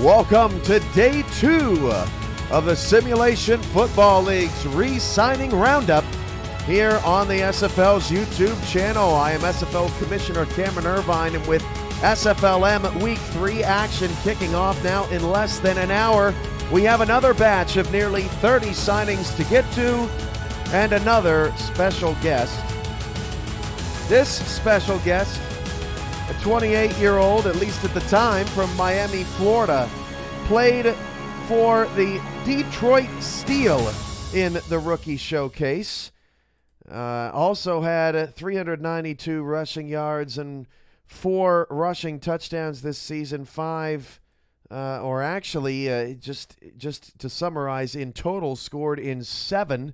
Welcome to day 2 of the Simulation Football League's re-signing Roundup here on the SFL's YouTube channel. I am SFL Commissioner Cameron Irvine, and with SFLM Week 3 action kicking off now in less than an hour, we have another batch of nearly 30 signings to get to and another special guest. This special guest, a 28-year-old, at least at the time, from Miami, Florida, played for the Detroit Steel in the rookie showcase. Also had 392 rushing yards and 4 rushing touchdowns this season. 5, just to summarize, in total scored in 7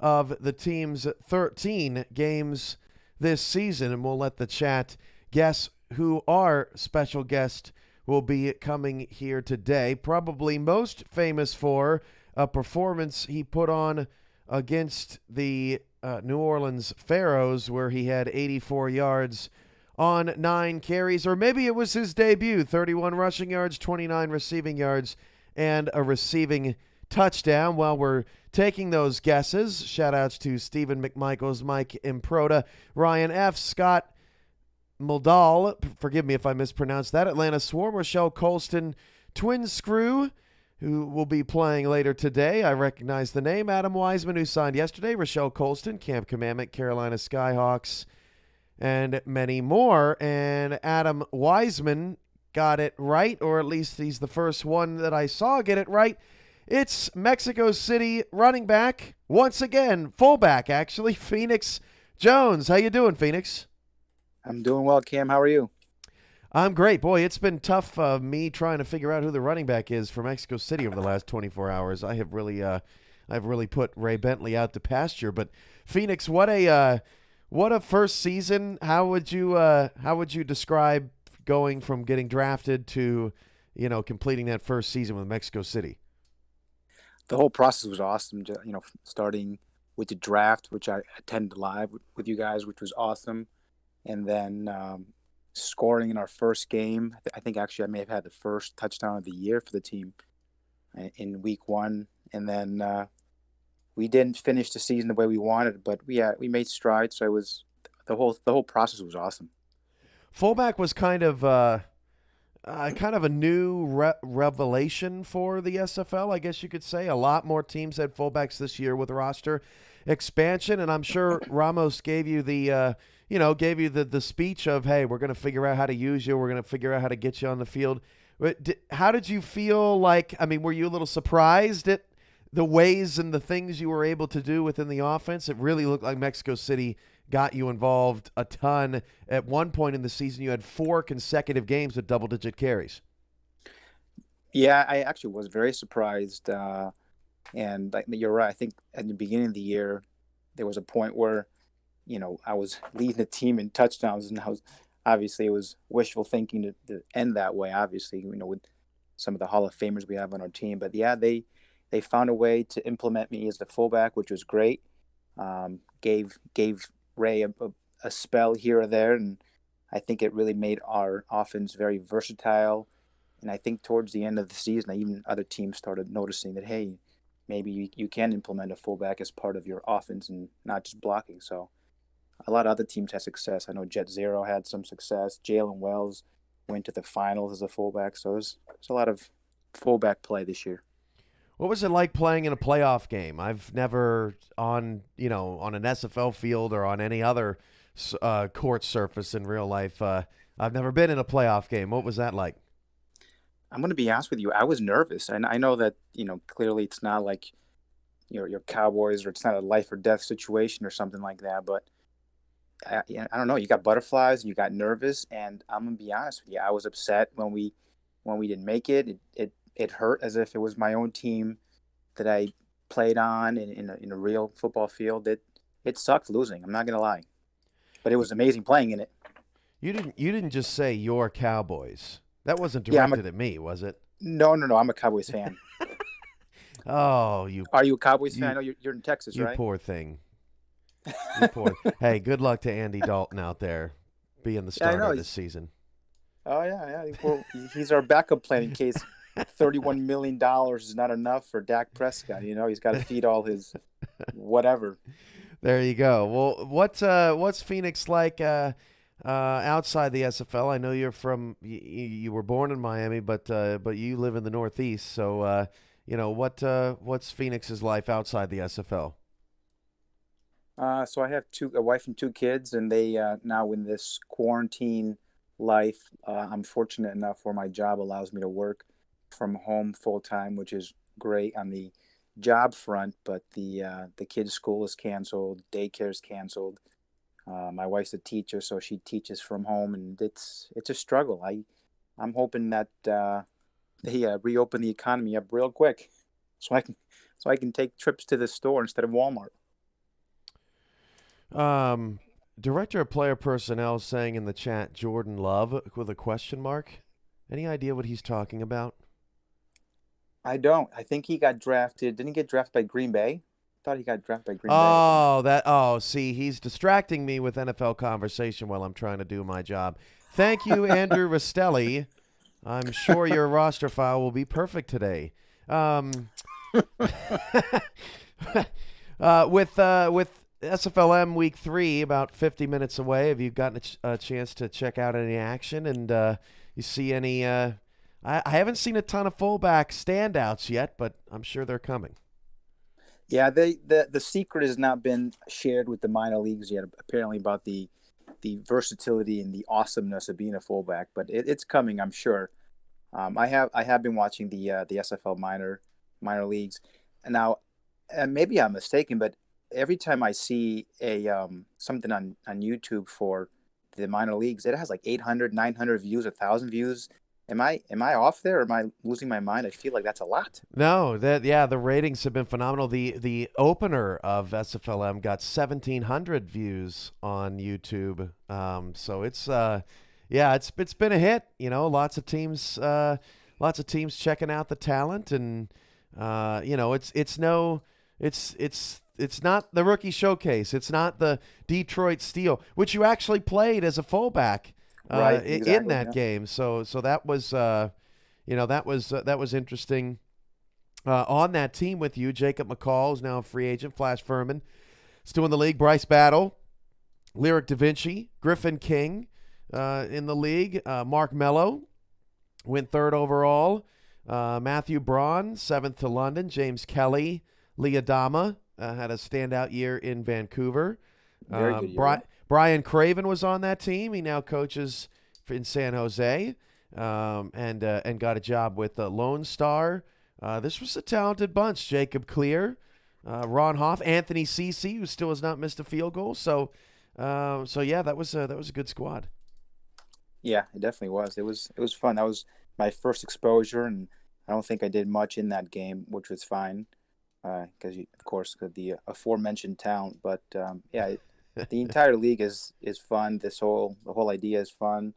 of the team's 13 games this season. And we'll let the chat guess who our special guest will be coming here today. Probably most famous for a performance he put on against the New Orleans Pharaohs, where he had 84 yards on 9 carries, or maybe it was his debut, 31 rushing yards, 29 receiving yards, and a receiving touchdown. While we're taking those guesses, shout-outs to Stephen McMichaels, Mike Improda, Ryan F., Scott Muldal, forgive me if I mispronounced that, Atlanta Swarm, Rochelle Colston, Twin Screw, who will be playing later today. I recognize the name. Adam Wiseman, who signed yesterday, Rochelle Colston, Camp Commandment, Carolina Skyhawks, and many more. And Adam Wiseman got it right, or at least he's the first one that I saw get it right. It's Mexico City running back, once again, fullback actually, Phoenix Jones. How you doing, Phoenix? I'm doing well, Cam. How are you? I'm great. Boy, it's been tough me trying to figure out who the running back is for Mexico City over the last 24 hours. I've really put Ray Bentley out to pasture. But Phoenix, what a first season. How would you describe going from getting drafted to, completing that first season with Mexico City? The whole process was awesome. Starting with the draft, which I attended live with you guys, which was awesome. And then scoring in our first game. I think actually I may have had the first touchdown of the year for the team in week 1. And then we didn't finish the season the way we wanted, but we made strides. So it was the whole process was awesome. Fullback was kind of a new revelation for the SFL, I guess you could say. A lot more teams had fullbacks this year with roster expansion, and I'm sure Ramos gave you the speech of, hey, we're going to figure out how to use you. We're going to figure out how to get you on the field. How did you feel were you a little surprised at the ways and the things you were able to do within the offense? It really looked like Mexico City got you involved a ton. At one point in the season, you had 4 consecutive games with double-digit carries. Yeah, I actually was very surprised. And you're right. I think at the beginning of the year, there was a point where I was leading the team in touchdowns, and it was wishful thinking to end that way, obviously, with some of the Hall of Famers we have on our team. But yeah, they found a way to implement me as the fullback, which was great. Gave Ray a spell here or there, and I think it really made our offense very versatile. And I think towards the end of the season, even other teams started noticing that, hey, maybe you can implement a fullback as part of your offense and not just blocking. So a lot of other teams had success. I know Jet Zero had some success. Jalen Wells went to the finals as a fullback. So there's a lot of fullback play this year. What was it like playing in a playoff game? I've never on an SFL field or on any other court surface in real life. I've never been in a playoff game. What was that like? I'm going to be honest with you. I was nervous. And I know that, clearly it's not like your Cowboys, or it's not a life or death situation or something like that. But I don't know. You got butterflies, you got nervous, and I'm going to be honest with you. I was upset when we didn't make it. It hurt as if it was my own team that I played on in a real football field. It sucked losing. I'm not going to lie. But it was amazing playing in it. You didn't just say your Cowboys. That wasn't directed at me, was it? No. I'm a Cowboys fan. Oh, Are you a Cowboys fan? I know you're in Texas, right? You poor thing. Hey, good luck to Andy Dalton out there being the starter this season. Oh, yeah. Well, he's our backup plan in case $31 million is not enough for Dak Prescott. He's got to feed all his whatever. There you go. Well, what's Phoenix like outside the SFL? I know you're from you were born in Miami, but you live in the Northeast. So what's Phoenix's life outside the SFL? So I have a wife and two kids, and they now in this quarantine life, I'm fortunate enough where my job allows me to work from home full time, which is great on the job front. But the kids' school is canceled, daycare is canceled. My wife's a teacher, so she teaches from home, and it's a struggle. I'm hoping that they reopen the economy up real quick, so I can take trips to the store instead of Walmart. Director of Player Personnel saying in the chat, Jordan Love with a question mark. Any idea what he's talking about? I don't. I think he got drafted. Didn't he get drafted by Green Bay? I thought he got drafted by Green Bay. See, he's distracting me with NFL conversation while I'm trying to do my job. Thank you, Andrew Rastelli. I'm sure your roster file will be perfect today. With SFLM Week 3 about 50 minutes away, have you gotten a chance to check out any action? And you see any? I haven't seen a ton of fullback standouts yet, but I'm sure they're coming. Yeah, the secret has not been shared with the minor leagues yet. Apparently, about the versatility and the awesomeness of being a fullback, but it's coming, I'm sure. I have been watching the SFL minor leagues, and now, and maybe I'm mistaken, but every time I see a something on YouTube for the minor leagues, it has like 800, 900 views, 1,000 views. Am I off there, or am I losing my mind? I feel like that's a lot. No, the ratings have been phenomenal. The opener of SFLM got 1,700 views on YouTube. So it's it's been a hit. Lots of teams checking out the talent, and it's not the rookie showcase. It's not the Detroit Steel, which you actually played as a fullback. Right, exactly, in that game. So that was that was interesting. On that team with you, Jacob McCall is now a free agent. Flash Furman still in the league. Bryce Battle, Lyric Da Vinci, Griffin King in the league. Mark Mello went 3rd overall. Matthew Braun 7th to London. James Kelly, Lee Adama had a standout year in Vancouver. Very good year. Brian Craven was on that team. He now coaches in San Jose, and got a job with Lone Star. This was a talented bunch. Jacob Clear, Ron Hoff, Anthony Cece, who still has not missed a field goal. So that was a good squad. Yeah, it definitely was. It was fun. That was my first exposure, and I don't think I did much in that game, which was fine, because of course the aforementioned talent. But the entire league is fun. The whole idea is fun,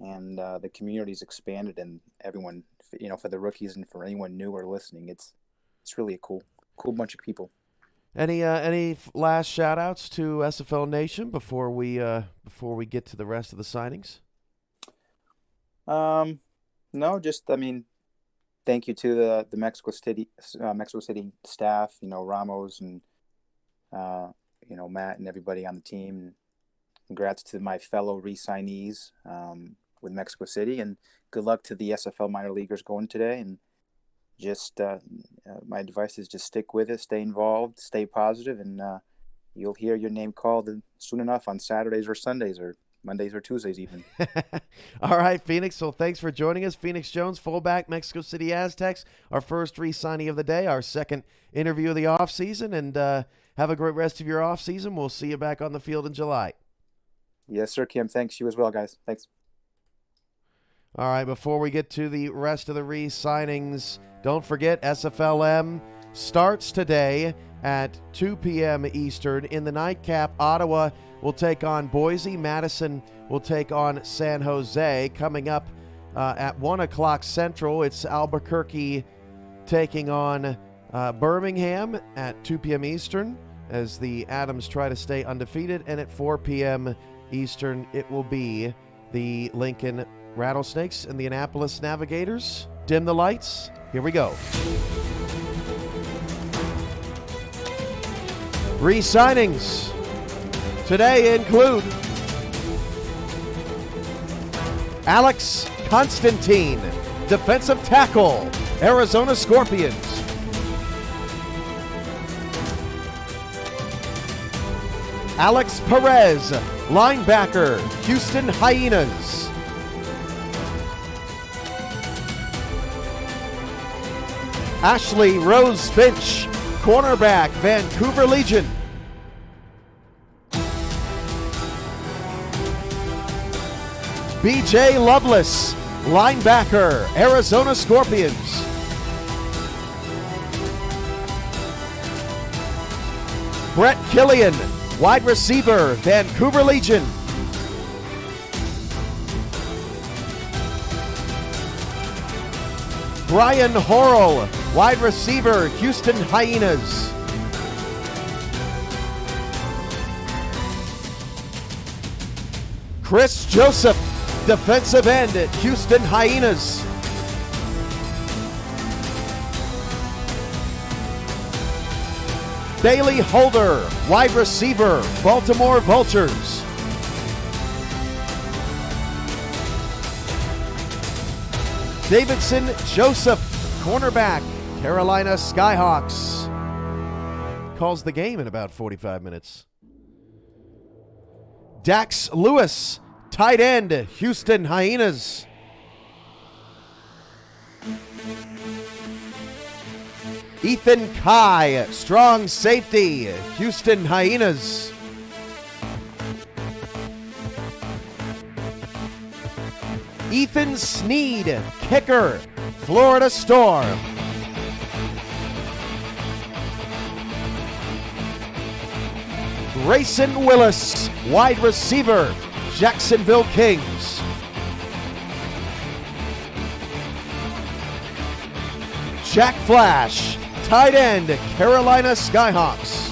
and the community's expanded, and everyone, for the rookies and for anyone new or listening, it's really a cool bunch of people. Any last shout outs to SFL Nation before we get to the rest of the signings? No, just thank you to the Mexico City staff, Ramos and Matt and everybody on the team. Congrats to my fellow re-signees with Mexico City, and good luck to the SFL minor leaguers going today. And just my advice is just stick with it, stay involved, stay positive, and you'll hear your name called soon enough on Saturdays or Sundays or Mondays or Tuesdays even. All right, Phoenix. Well, thanks for joining us. Phoenix Jones, fullback, Mexico City Aztecs, our first re-signee of the day, our second interview of the offseason, and have a great rest of your offseason. We'll see you back on the field in July. Yes, sir, Kim. Thanks. You as well, guys. Thanks. All right, before we get to the rest of the re-signings, don't forget SFLM starts today at 2 p.m. Eastern. In the nightcap, Ottawa will take on Boise. Madison will take on San Jose. Coming up at 1 o'clock Central, it's Albuquerque taking on Birmingham at 2 p.m. Eastern as the Adams try to stay undefeated. And at 4 p.m. Eastern, it will be the Lincoln Rattlesnakes and the Annapolis Navigators dim the lights. Here we go. Re-signings today include Alex Constantine, defensive tackle, Arizona Scorpions. Alex Perez, linebacker, Houston Hyenas. Ashley Rose Finch, cornerback, Vancouver Legion. BJ Lovelace, linebacker, Arizona Scorpions. Brett Killian, wide receiver, Vancouver Legion. Brian Horrell, wide receiver, Houston Hyenas. Chris Joseph, defensive end at Houston Hyenas. Bailey Holder, wide receiver, Baltimore Vultures. Davidson Joseph, cornerback, Carolina Skyhawks. Calls the game in about 45 minutes. Dax Lewis, tight end, Houston Hyenas. Ethan Kai, strong safety, Houston Hyenas. Ethan Sneed, kicker, Florida Storm. Grayson Willis, wide receiver, Jacksonville Kings. Jack Flash, tight end, Carolina Skyhawks.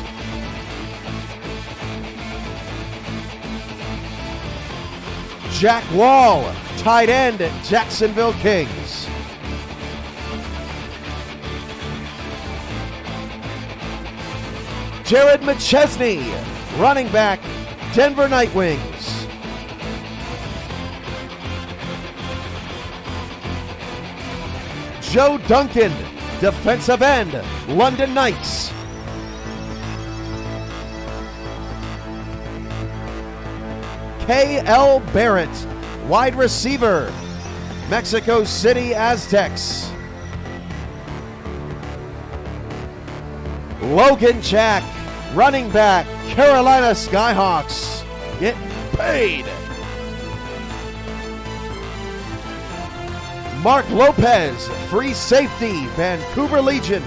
Jack Wall, tight end, Jacksonville Kings. Jared McChesney, running back, Denver Nightwings. Joe Duncan, defensive end, London Knights. K.L. Barrett, wide receiver, Mexico City Aztecs. Logan Jack, running back, Carolina Skyhawks. Get paid. Mark Lopez, free safety, Vancouver Legion.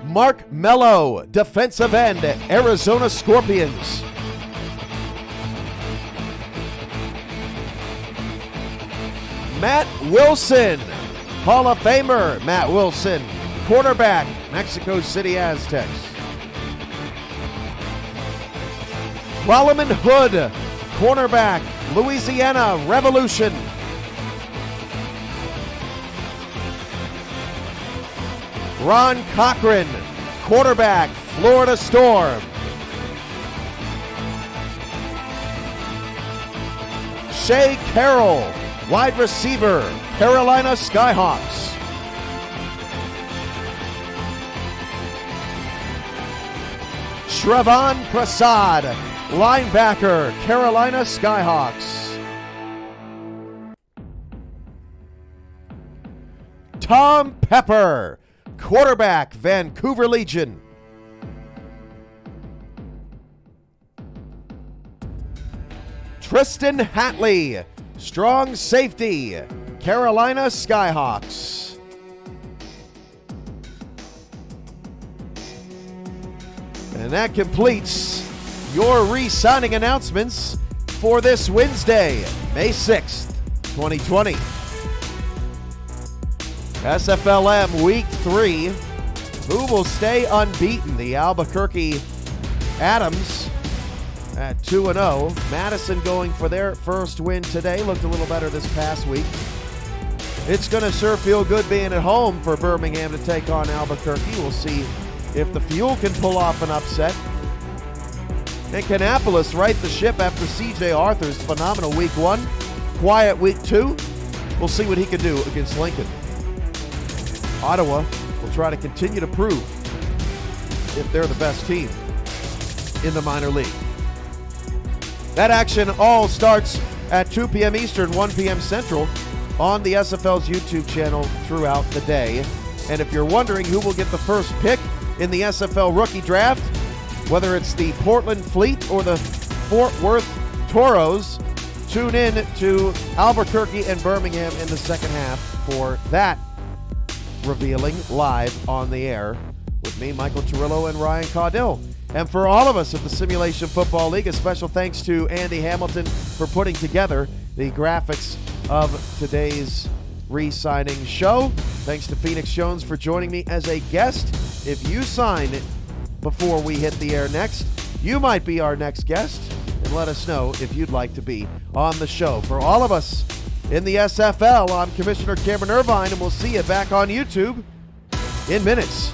Mark Mello, defensive end, Arizona Scorpions. Matt Wilson, Hall of Famer Matt Wilson, quarterback, Mexico City Aztecs. Solomon Hood, cornerback, Louisiana Revolution. Ron Cochran, quarterback, Florida Storm. Shea Carroll, wide receiver, Carolina Skyhawks. Shravan Prasad, linebacker, Carolina Skyhawks. Tom Pepper, quarterback, Vancouver Legion. Tristan Hatley, strong safety, Carolina Skyhawks. And that completes your re-signing announcements for this Wednesday, May 6th, 2020. SFLM Week 3. Who will stay unbeaten? The Albuquerque Adams at 2-0. Madison going for their first win today. Looked a little better this past week. It's going to sure feel good being at home for Birmingham to take on Albuquerque. We'll see if the Fuel can pull off an upset. And Kannapolis right the ship after C.J. Arthur's phenomenal week 1. Quiet week 2. We'll see what he can do against Lincoln. Ottawa will try to continue to prove if they're the best team in the minor league. That action all starts at 2 p.m. Eastern, 1 p.m. Central on the SFL's YouTube channel throughout the day. And if you're wondering who will get the first pick in the SFL rookie draft, whether it's the Portland Fleet or the Fort Worth Toros, tune in to Albuquerque and Birmingham in the second half for that revealing live on the air with me, Michael Turillo, and Ryan Caudill. And for all of us at the Simulation Football League, a special thanks to Andy Hamilton for putting together the graphics of today's re-signing show. Thanks to Phoenix Jones for joining me as a guest. If you sign before we hit the air next, you might be our next guest. And let us know if you'd like to be on the show. For all of us in the SFL, I'm Commissioner Cameron Irvine, and we'll see you back on YouTube in minutes.